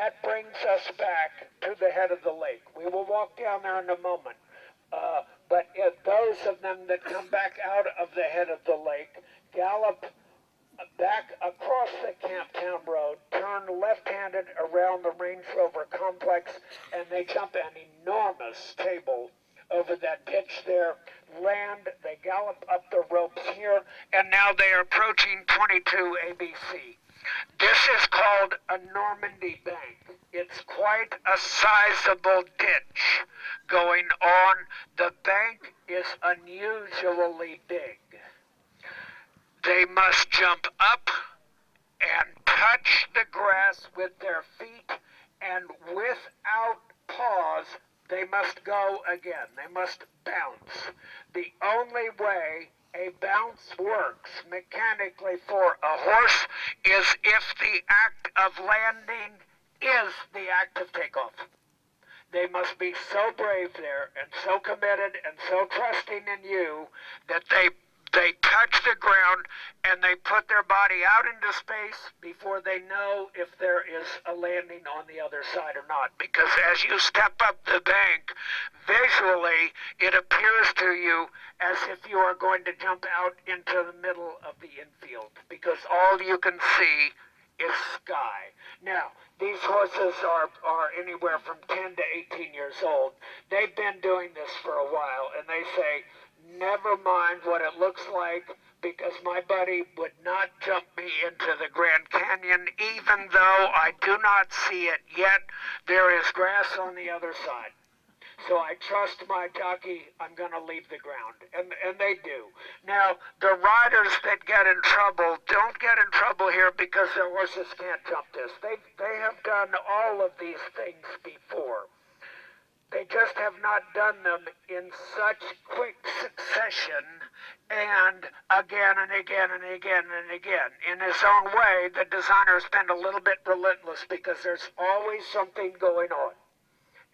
that brings us back to the head of the lake. We will walk down there in a moment. But if those of them that come back out of the head of the lake gallop back across the Camptown Road, turn left-handed around the Range Rover complex, and they jump an enormous table over that ditch there, land, they gallop up the ropes here, and now they are approaching 22 ABC. This is called a Normandy bank. It's quite a sizable ditch going on. The bank is unusually big. They must jump up and touch the grass with their feet, and without pause, they must go again. They must bounce. The only way a bounce works mechanically for a horse is if the act of landing is the act of takeoff. They must be so brave there and so committed and so trusting in you that they touch the ground and they put their body out into space before they know if there is a landing on the other side or not. Because as you step up the bank, visually it appears to you as if you are going to jump out into the middle of the infield, because all you can see is sky. Now, these horses are anywhere from 10 to 18 years old. They've been doing this for a while, and they say, never mind what it looks like, because my buddy would not jump me into the Grand Canyon, even though I do not see it yet. There is grass on the other side. So I trust my jockey, I'm going to leave the ground. And they do. Now, the riders that get in trouble don't get in trouble here because their horses can't jump this. They have done all of these things before. They just have not done them in such quick succession and again and again and again and again. In his own way, the designer has been a little bit relentless because there's always something going on.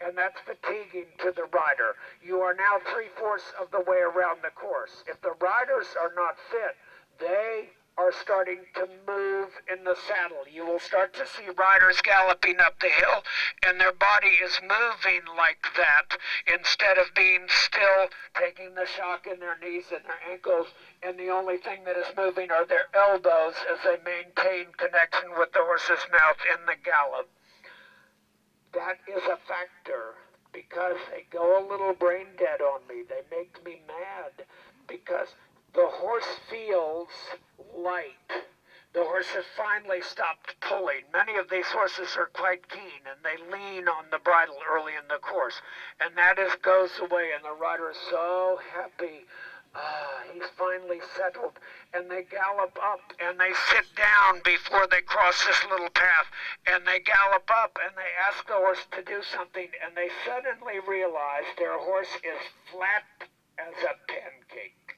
And that's fatiguing to the rider. You are now 3/4 of the way around the course. If the riders are not fit, they are starting to move in the saddle. You will start to see riders galloping up the hill, and their body is moving like that instead of being still, taking the shock in their knees and their ankles, and the only thing that is moving are their elbows as they maintain connection with the horse's mouth in the gallop. That is a factor because they go a little brain dead on me. They make me mad because the horse feels light. The horse has finally stopped pulling. Many of these horses are quite keen, and they lean on the bridle early in the course. And that goes away, and the rider is so happy. He's finally settled. And they gallop up, and they sit down before they cross this little path. And they gallop up, and they ask the horse to do something, and they suddenly realize their horse is flat as a pancake.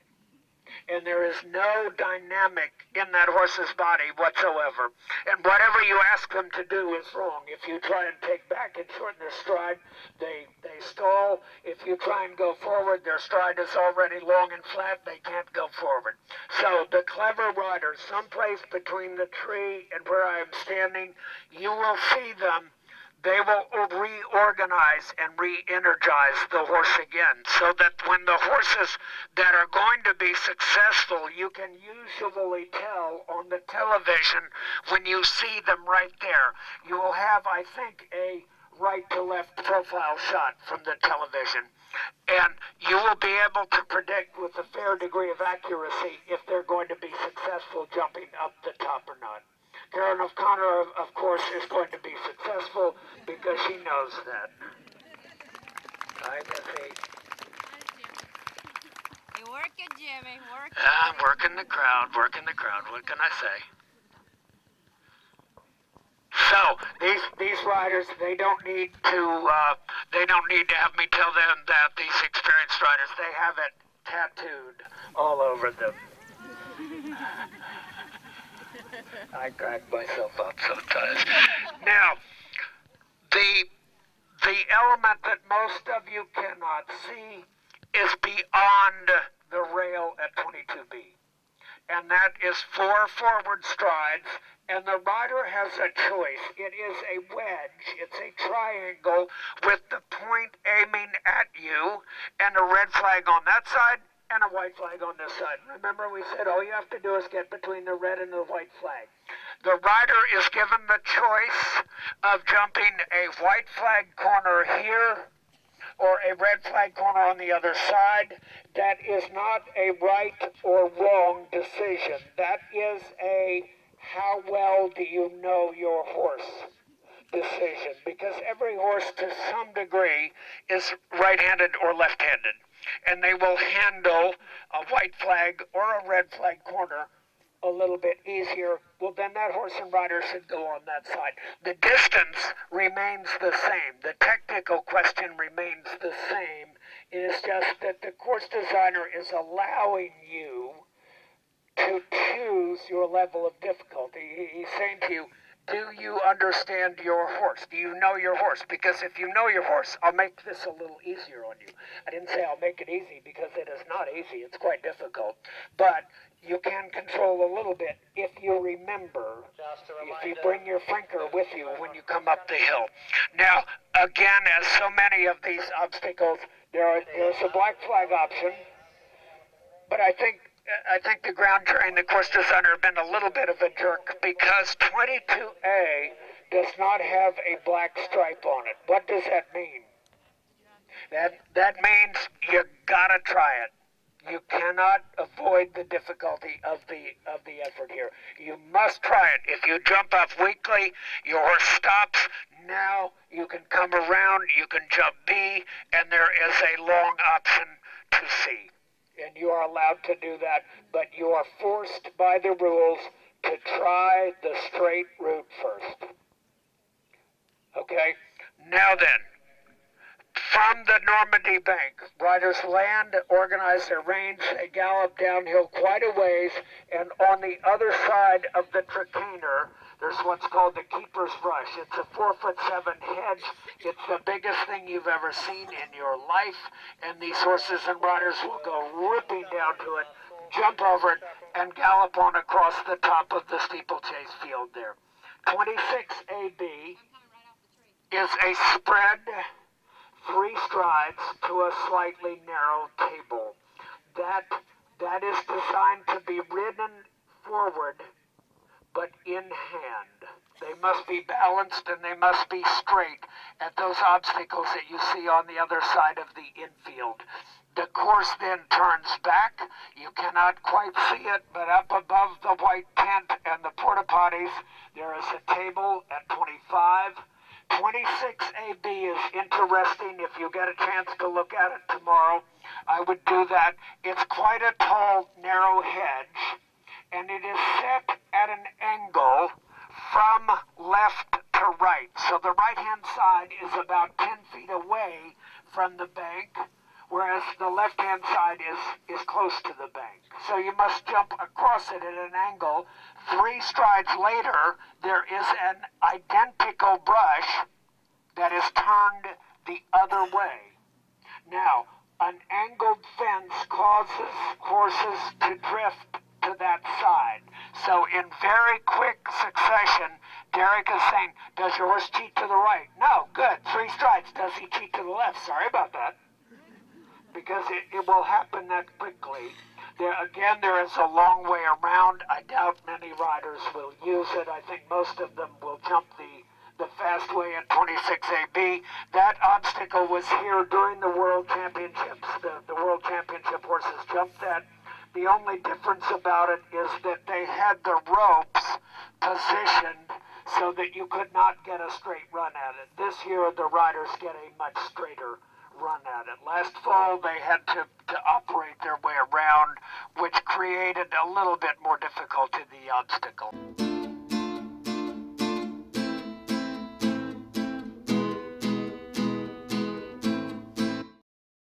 And there is no dynamic in that horse's body whatsoever. And whatever you ask them to do is wrong. If you try and take back and shorten their stride, they stall. If you try and go forward, their stride is already long and flat. They can't go forward. So the clever riders, someplace between the tree and where I am standing, you will see them. They will reorganize and re-energize the horse again, so that when the horses that are going to be successful, you can usually tell on the television when you see them right there. You will have, I think, a right-to-left profile shot from the television, and you will be able to predict with a fair degree of accuracy if they're going to be successful jumping up the top or not. Karen O'Connor, of course, is going to be successful because she knows that. Hi, Missy. You're working, Jimmy. Working. I'm working the crowd. What can I say? So these riders, they don't need to have me tell them that. These experienced riders, they have it tattooed all over them. I crack myself up sometimes. Now, the element that most of you cannot see is beyond the rail at 22B. And that is 4 forward strides and the rider has a choice. It is a wedge. It's a triangle with the point aiming at you and a red flag on that side and a white flag on this side. Remember, we said all you have to do is get between the red and the white flag. The rider is given the choice of jumping a white flag corner here or a red flag corner on the other side. That is not a right or wrong decision. That is a how well do you know your horse decision, because every horse to some degree is right-handed or left-handed, and they will handle a white flag or a red flag corner a little bit easier. Well, then that horse and rider should go on that side. The distance remains the same. The technical question remains the same. It is just that the course designer is allowing you to choose your level of difficulty. He's saying to you, do you understand your horse? Do you know your horse? Because if you know your horse, I'll make this a little easier on you. I didn't say I'll make it easy, because it is not easy. It's quite difficult. But you can control a little bit if you remember, if you bring your frinker with you when you come up the hill. Now, again, as so many of these obstacles, there's a black flag option, but I think the ground trainer and the course designer have been a little bit of a jerk, because 22A does not have a black stripe on it. What does that mean? That means you gotta try it. You cannot avoid the difficulty of the effort here. You must try it. If you jump off weakly, your horse stops. Now you can come around, you can jump B, and there is a long option to C. And you are allowed to do that, but you are forced by the rules to try the straight route first. Okay? Now then, from the Normandy bank, riders land, organize their range, they gallop downhill quite a ways, and on the other side of the trachinor, there's what's called the keeper's brush. It's a 4'7" hedge. It's the biggest thing you've ever seen in your life, and these horses and riders will go ripping down to it, jump over it, and gallop on across the top of the steeplechase field there. 26AB is a spread 3 strides to a slightly narrow table. That is designed to be ridden forward, but in hand. They must be balanced and they must be straight at those obstacles that you see on the other side of the infield. The course then turns back. You cannot quite see it, but up above the white tent and the porta potties, there is a table at 25. 26AB is interesting. If you get a chance to look at it tomorrow, I would do that. It's quite a tall, narrow hedge, and it is set at an angle from left to right. So the right-hand side is about 10 feet away from the bank, whereas the left-hand side is close to the bank. So you must jump across it at an angle. 3 strides later, there is an identical brush that is turned the other way. Now, an angled fence causes horses to drift to that side. So in very quick succession, Derek is saying, does your horse cheat to the right? No, good. 3 strides. Does he cheat to the left? Sorry about that. Because it will happen that quickly. There is a long way around. I doubt many riders will use it. I think most of them will jump the fast way at 26AB. That obstacle was here during the World Championships. The World Championship horses jumped that. The only difference about it is that they had the ropes positioned so that you could not get a straight run at it. This year, the riders get a much straighter run at it. Last fall, they had to operate their way around, which created a little bit more difficulty to the obstacle.